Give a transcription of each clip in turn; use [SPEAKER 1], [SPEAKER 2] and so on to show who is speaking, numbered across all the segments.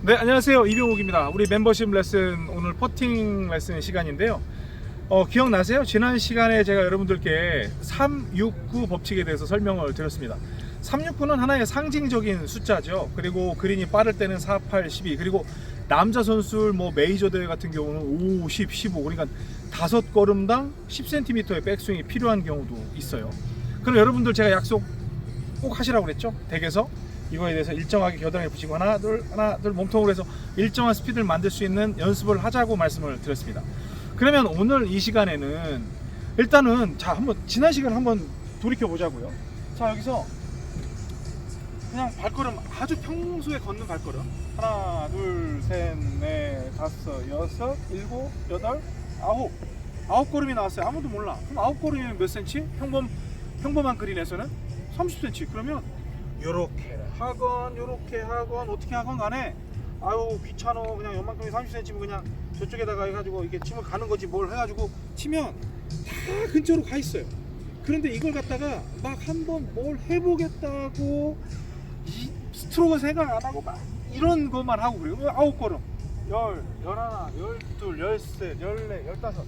[SPEAKER 1] 네, 안녕하세요. 이병욱입니다. 우리 멤버십 레슨, 오늘 퍼팅 레슨 시간인데요. 기억나세요? 지난 시간에 제가 여러분들께 369 법칙에 대해서 설명을 드렸습니다. 369는 하나의 상징적인 숫자죠. 그리고 그린이 빠를 때는 4, 8, 12, 그리고 남자 선수 메이저 대회 같은 경우는 5, 10, 15, 그러니까 5걸음당 10cm의 백스윙이 필요한 경우도 있어요. 그럼 여러분들 제가 약속 꼭 하시라고 그랬죠? 댁에서 이거에 대해서 일정하게 겨드랑이를 붙이고 하나 둘 몸통으로 해서 일정한 스피드를 만들 수 있는 연습을 하자고 말씀을 드렸습니다. 그러면 오늘 이 시간에는 일단은 한번 지난 시간 한번 돌이켜 보자고요. 자, 여기서 그냥 발걸음 아주 평소에 걷는 발걸음 하나 둘 셋 넷 다섯 여섯 일곱 여덟 아홉 걸음이 나왔어요. 아무도 몰라. 그럼 9걸음이면 몇 센치? 평범한 그린에서는 30cm. 그러면 요렇게 하건 요렇게 하건 어떻게 하건 간에 아유 귀찮아, 그냥 연만큼이 30cm면 그냥 저쪽에다가 해가지고 이렇게 치면 가는 거지 뭘 해가지고 치면 다 근처로 가 있어요. 그런데 이걸 갖다가 막 한번 뭘 해보겠다고 이 스트로크 생각 안 하고 막 이런 것만 하고 그래요. 9걸음 10, 11, 12, 13, 14, 15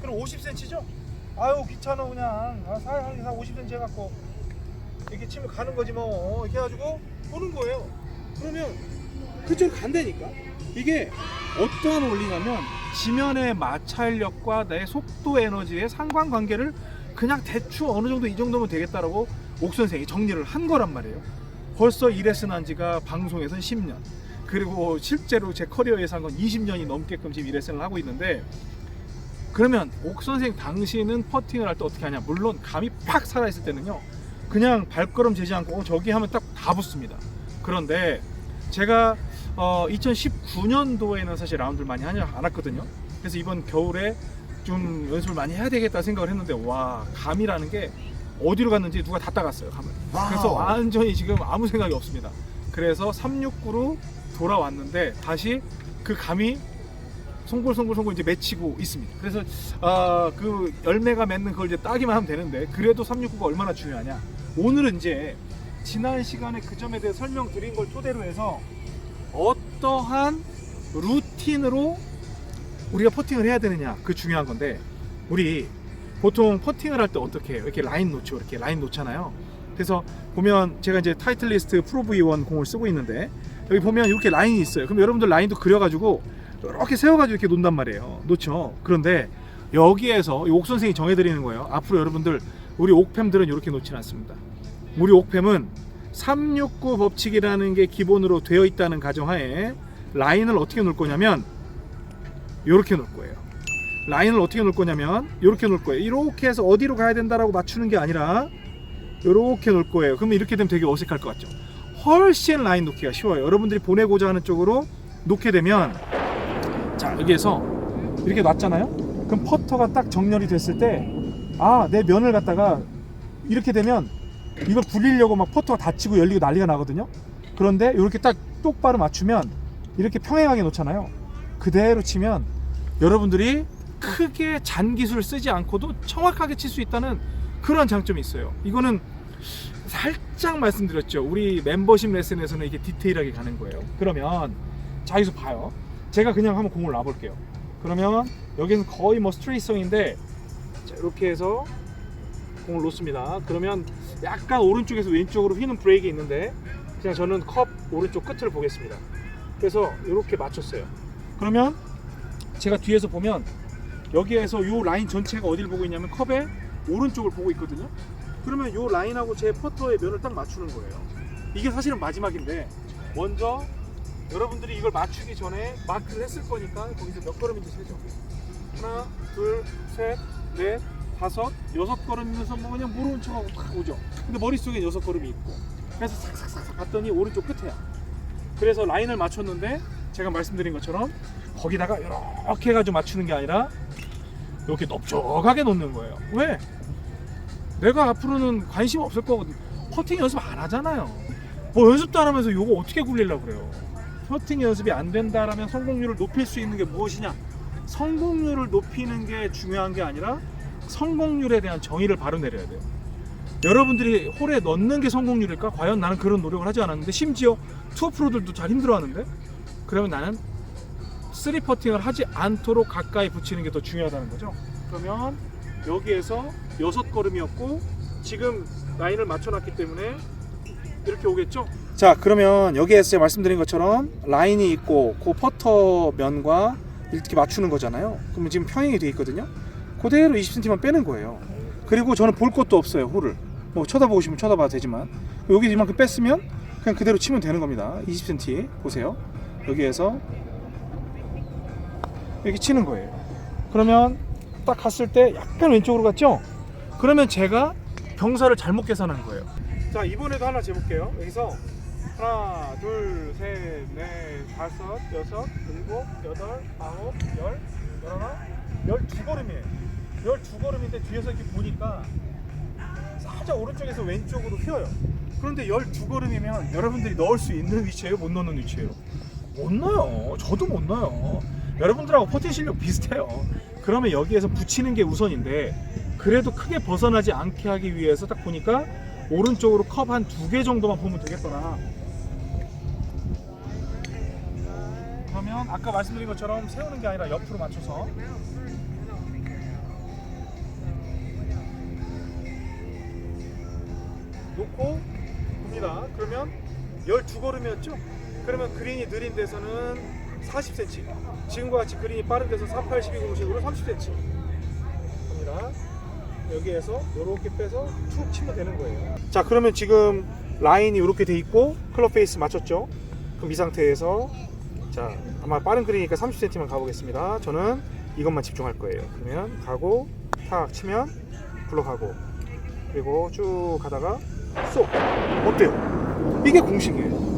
[SPEAKER 1] 그럼 50cm죠? 아유 귀찮아, 그냥 한 50cm 해갖고 이렇게 치면 가는 거지 뭐. 이렇게 해가지고 보는 거예요. 그러면 그쪽으로 간다니까. 이게 어떠한 원리냐면 지면의 마찰력과 내 속도 에너지의 상관관계를 그냥 대충 어느 정도 이 정도면 되겠다라고 옥 선생이 정리를 한 거란 말이에요. 벌써 이 레슨 한 지가 방송에서는 10년, 그리고 실제로 제 커리어에서 한 건 20년이 넘게끔 지금 이 레슨을 하고 있는데, 그러면 옥 선생 당시는 퍼팅을 할 때 어떻게 하냐. 물론 감이 팍 살아있을 때는요 그냥 발걸음 재지 않고 저기 하면 딱 다 붙습니다. 그런데 제가 2019년도에는 사실 라운드를 많이 하지 않았거든요. 그래서 이번 겨울에 좀 연습을 많이 해야 되겠다 생각을 했는데, 와, 감이라는 게 어디로 갔는지 누가 다 따갔어요, 감을. 그래서 완전히 지금 아무 생각이 없습니다. 그래서 369로 돌아왔는데 다시 그 감이 송골 이제 맺히고 있습니다. 그래서 그 열매가 맺는 그걸 이제 따기만 하면 되는데, 그래도 369가 얼마나 중요하냐. 오늘은 이제 지난 시간에 그 점에 대해 설명드린 걸 토대로 해서 어떠한 루틴으로 우리가 퍼팅을 해야 되느냐, 그 중요한 건데, 우리 보통 퍼팅을 할 때 어떻게 해요? 이렇게 라인 놓죠. 이렇게 라인 놓잖아요. 그래서 보면 제가 이제 타이틀리스트 프로 V1 공을 쓰고 있는데, 여기 보면 이렇게 라인이 있어요. 그럼 여러분들 라인도 그려가지고 이렇게 세워가지고 이렇게 논단 말이에요. 놓죠. 그런데 여기에서 옥 선생이 정해드리는 거예요. 앞으로 여러분들 우리 옥팸들은 이렇게 놓지는 않습니다. 우리 옥팸은 369 법칙이라는 게 기본으로 되어 있다는 가정하에 라인을 어떻게 놓을 거냐면 이렇게 놓을 거예요. 라인을 어떻게 놓을 거냐면 이렇게 놓을 거예요. 이렇게 해서 어디로 가야 된다라고 맞추는 게 아니라 이렇게 놓을 거예요. 그러면 이렇게 되면 되게 어색할 것 같죠. 훨씬 라인 놓기가 쉬워요. 여러분들이 보내고자 하는 쪽으로 놓게 되면, 자, 여기에서 이렇게 놨잖아요. 그럼 퍼터가 딱 정렬이 됐을 때, 내 면을 갖다가 이렇게 되면 이걸 굴리려고 막 퍼터가 닫히고 열리고 난리가 나거든요. 그런데 이렇게 딱 똑바로 맞추면 이렇게 평행하게 놓잖아요. 그대로 치면 여러분들이 크게 잔기술을 쓰지 않고도 정확하게 칠 수 있다는 그런 장점이 있어요. 이거는 살짝 말씀드렸죠. 우리 멤버십 레슨에서는 이게 디테일하게 가는 거예요. 그러면 자, 여기서 봐요. 제가 그냥 한번 공을 놔볼게요. 그러면 여기는 거의 스트레이트성인데, 자, 이렇게 해서 공을 놓습니다. 그러면 약간 오른쪽에서 왼쪽으로 휘는 브레이크가 있는데, 그냥 저는 컵 오른쪽 끝을 보겠습니다. 그래서 이렇게 맞췄어요. 그러면 제가 뒤에서 보면 여기에서 이 라인 전체가 어디를 보고 있냐면 컵의 오른쪽을 보고 있거든요. 그러면 이 라인하고 제 퍼터의 면을 딱 맞추는 거예요. 이게 사실은 마지막인데, 먼저 여러분들이 이걸 맞추기 전에 마크를 했을 거니까 거기서 몇 걸음인지 세죠. 하나, 둘, 셋, 넷, 다섯, 6걸음이면서 그냥 모르는 척하고 탁 오죠. 근데 머릿속에 6걸음이 있고, 그래서 싹싹싹 봤더니 오른쪽 끝에야. 그래서 라인을 맞췄는데 제가 말씀드린 것처럼 거기다가 이렇게 해가지고 맞추는 게 아니라 이렇게 넓적하게 놓는 거예요. 왜? 내가 앞으로는 관심 없을 거거든. 퍼팅 연습 안 하잖아요. 연습도 안 하면서 이거 어떻게 굴리려고 그래요. 퍼팅 연습이 안 된다라면 성공률을 높일 수 있는 게 무엇이냐? 성공률을 높이는 게 중요한 게 아니라 성공률에 대한 정의를 바로 내려야 돼요. 여러분들이 홀에 넣는 게 성공률일까? 과연 나는 그런 노력을 하지 않았는데, 심지어 투어 프로들도 잘 힘들어하는데, 그러면 나는 3퍼팅을 하지 않도록 가까이 붙이는 게 더 중요하다는 거죠. 그러면 여기에서 6걸음이었고 지금 라인을 맞춰놨기 때문에 이렇게 오겠죠. 자, 그러면 여기에서 제가 말씀드린 것처럼 라인이 있고 그 퍼터 면과 이렇게 맞추는 거잖아요. 그러면 지금 평행이 되어 있거든요. 그대로 20cm만 빼는 거예요. 그리고 저는 볼 것도 없어요. 홀을 뭐 쳐다보고 싶으면 쳐다봐도 되지만 여기 이만큼 뺐으면 그냥 그대로 치면 되는 겁니다. 20cm 보세요. 여기에서 이렇게 치는 거예요. 그러면 딱 갔을 때 약간 왼쪽으로 갔죠? 그러면 제가 경사를 잘못 계산한 거예요. 자, 이번에도 하나 재볼게요. 여기서 하나, 둘, 셋, 넷, 다섯, 여섯, 일곱, 여덟, 아홉, 열, 열하나, 12걸음이에요. 12걸음인데 뒤에서 이렇게 보니까 살짝 오른쪽에서 왼쪽으로 휘어요. 그런데 12걸음이면 여러분들이 넣을 수 있는 위치예요? 못 넣는 위치예요? 못 넣어요. 저도 못 넣어요. 여러분들하고 퍼팅 실력 비슷해요. 그러면 여기에서 붙이는 게 우선인데 그래도 크게 벗어나지 않게 하기 위해서 딱 보니까 오른쪽으로 컵 한 2개 정도만 보면 되겠더라. 그러면 아까 말씀드린 것처럼 세우는 게 아니라 옆으로 맞춰서 놓고 봅니다. 그러면 12걸음이었죠? 그러면 그린이 느린 데서는 40cm, 지금과 같이 그린이 빠른 데서 48, 12 공식으로 30cm 봅니다. 여기에서 이렇게 빼서 툭 치면 되는 거예요. 자, 그러면 지금 라인이 이렇게 돼 있고 클럽 페이스 맞췄죠? 그럼 이 상태에서 자, 아마 빠른 그린이니까 30cm만 가보겠습니다. 저는 이것만 집중할 거예요. 그러면 가고 탁 치면 굴러가고 그리고 쭉 가다가 쏙! 어때요? 이게 공식이에요.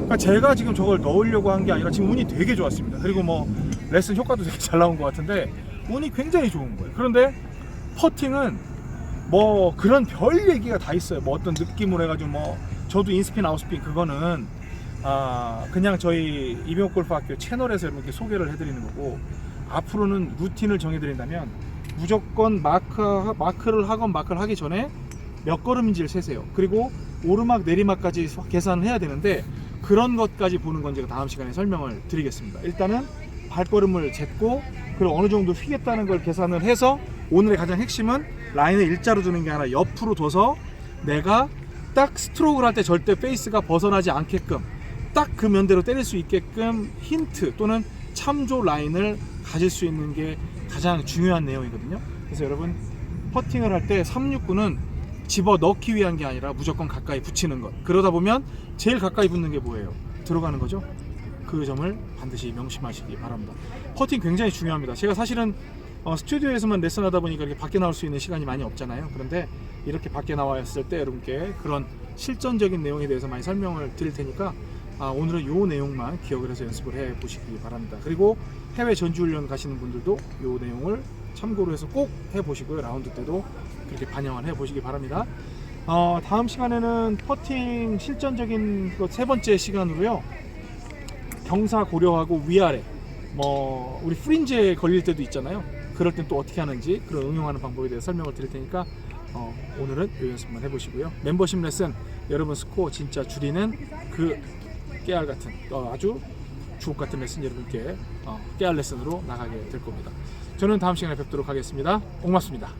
[SPEAKER 1] 그러니까 제가 지금 저걸 넣으려고 한 게 아니라 지금 운이 되게 좋았습니다. 그리고 뭐 레슨 효과도 되게 잘 나온 것 같은데 운이 굉장히 좋은 거예요. 그런데 퍼팅은 뭐 그런 별 얘기가 다 있어요. 뭐 어떤 느낌으로 해가지고 뭐 저도 인스핀 아웃스핀 그거는 그냥 저희 이병옥 골프학교 채널에서 이렇게 소개를 해드리는 거고 앞으로는 루틴을 정해드린다면 무조건 마크를 하건 마크를 하기 전에 몇 걸음인지를 세세요. 그리고 오르막 내리막까지 계산을 해야 되는데 그런 것까지 보는 건 제가 다음 시간에 설명을 드리겠습니다. 일단은 발걸음을 쟀고 그리고 어느 정도 휘겠다는 걸 계산을 해서 오늘의 가장 핵심은 라인을 일자로 두는 게 아니라 옆으로 둬서 내가 딱 스트로크를 할 때 절대 페이스가 벗어나지 않게끔 딱 그 면대로 때릴 수 있게끔 힌트 또는 참조 라인을 가질 수 있는 게 가장 중요한 내용이거든요. 그래서 여러분 퍼팅을 할 때 369는 집어넣기 위한 게 아니라 무조건 가까이 붙이는 것. 그러다 보면 제일 가까이 붙는 게 뭐예요? 들어가는 거죠. 그 점을 반드시 명심하시기 바랍니다. 퍼팅 굉장히 중요합니다. 제가 사실은 스튜디오에서만 레슨하다 보니까 이렇게 밖에 나올 수 있는 시간이 많이 없잖아요. 그런데 이렇게 밖에 나왔을 때 여러분께 그런 실전적인 내용에 대해서 많이 설명을 드릴 테니까 오늘은 이 내용만 기억을 해서 연습을 해 보시기 바랍니다. 그리고 해외 전지훈련 가시는 분들도 이 내용을 참고로 해서 꼭 해보시고요. 라운드 때도 그렇게 반영을 해보시기 바랍니다. 다음 시간에는 퍼팅 실전적인 것 세 번째 시간으로요. 경사 고려하고 위아래 뭐 우리 프린지에 걸릴 때도 있잖아요. 그럴 땐 또 어떻게 하는지 그런 응용하는 방법에 대해서 설명을 드릴 테니까 오늘은 이 연습만 해보시고요. 멤버십 레슨 여러분 스코어 진짜 줄이는 그 깨알 같은 아주 주옥 같은 레슨 여러분께 깨알 레슨으로 나가게 될 겁니다. 저는 다음 시간에 뵙도록 하겠습니다. 고맙습니다.